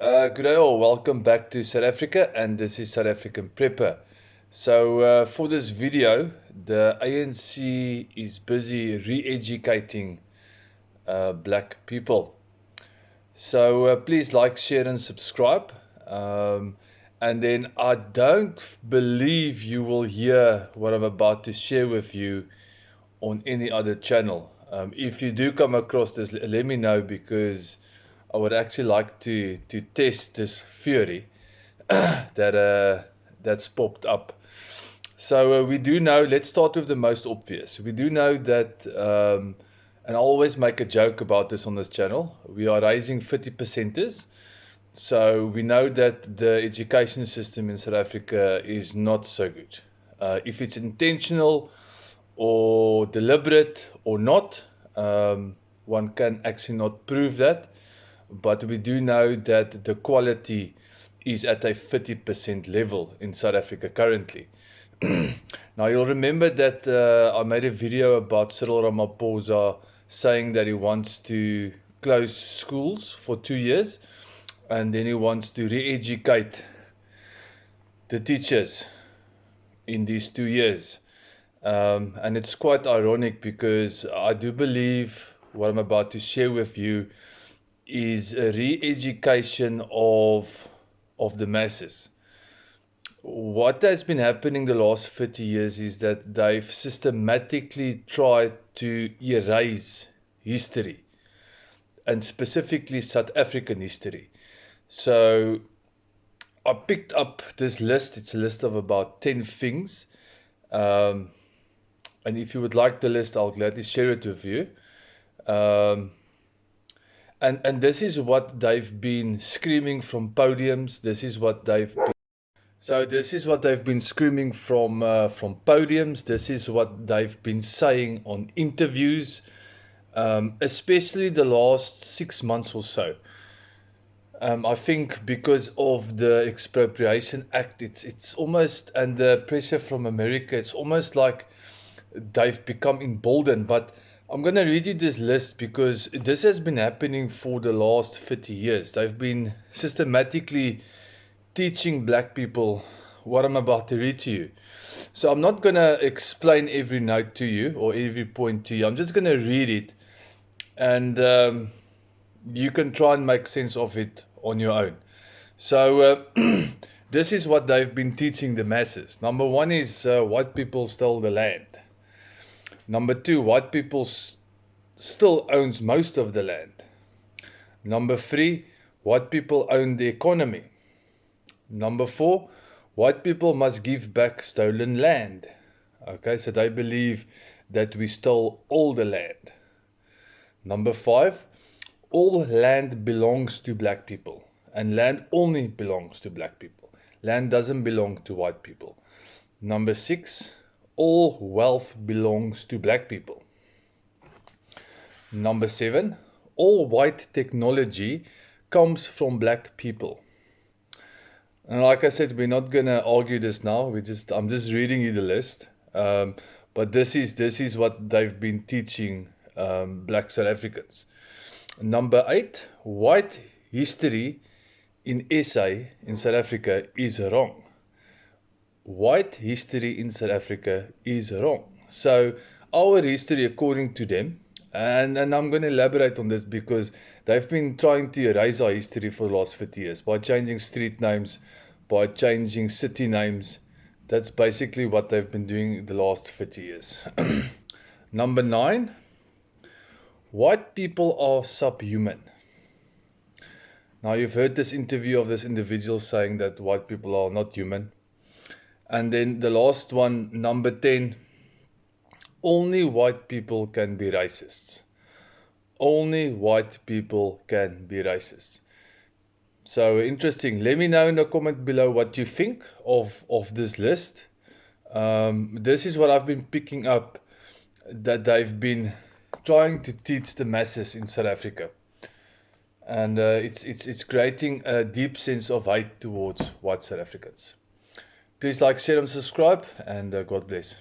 Good day all, welcome back to South Africa, and this is South African Prepper. So for this video, the ANC is busy re-educating black people. So please like, share and subscribe. And then I don't believe you will hear what I'm about to share with you on any other channel. If you do come across this, let me know, because I would actually like to test this theory that's popped up. So we do know, let's start with the most obvious. We do know that, and I always make a joke about this on this channel, we are raising 50%ers. So we know that the education system in South Africa is not so good. If it's intentional or deliberate or not, one can actually not prove that. But we do know that the quality is at a 50% level in South Africa currently. Now you'll remember that I made a video about Cyril Ramaphosa saying that he wants to close schools for 2 years, and then he wants to re-educate the teachers in these 2 years. And it's quite ironic, because I do believe what I'm about to share with you is a re-education of the masses. What has been happening the last 30 years is that they've systematically tried to erase history, and specifically South African history. So I picked up this list. It's a list of about 10 things. And if you would like the list, I'll gladly share it with you. And this is what they've been screaming from podiums. This is what they've been screaming from podiums. This is what they've been saying on interviews, especially the last 6 months or so. I think because of the Expropriation Act, it's almost, and the pressure from America, it's almost like they've become emboldened. But I'm going to read you this list because this has been happening for the last 30 years. They've been systematically teaching black people what I'm about to read to you. So I'm not going to explain every note to you or every point to you. I'm just going to read it, and you can try and make sense of it on your own. So this is what they've been teaching the masses. Number one is white people stole the land. Number two, white people still owns most of the land. Number three, white people own the economy. Number four, white people must give back stolen land. Okay, so they believe that we stole all the land. Number five, all land belongs to black people, and land only belongs to black people. Land doesn't belong to white people. Number six, all wealth belongs to black people. Number seven, all white technology comes from black people. And like I said, we're not gonna argue this now. I'm just reading you the list. But this is what they've been teaching black South Africans. Number eight, white history in SA in South Africa is wrong. White history in South Africa is wrong. So our history, according to them, and I'm going to elaborate on this because they've been trying to erase our history for the last 50 years by changing street names, by changing city names. That's basically what they've been doing the last 50 years. Number nine, white people are subhuman. Now you've heard this interview of this individual saying that white people are not human. And then the last one, number 10, only white people can be racists. Only white people can be racist. So interesting. Let me know in the comment below what you think of this list. This is what I've been picking up, that they've been trying to teach the masses in South Africa. And it's creating a deep sense of hate towards white South Africans. Please like, share and subscribe, and God bless.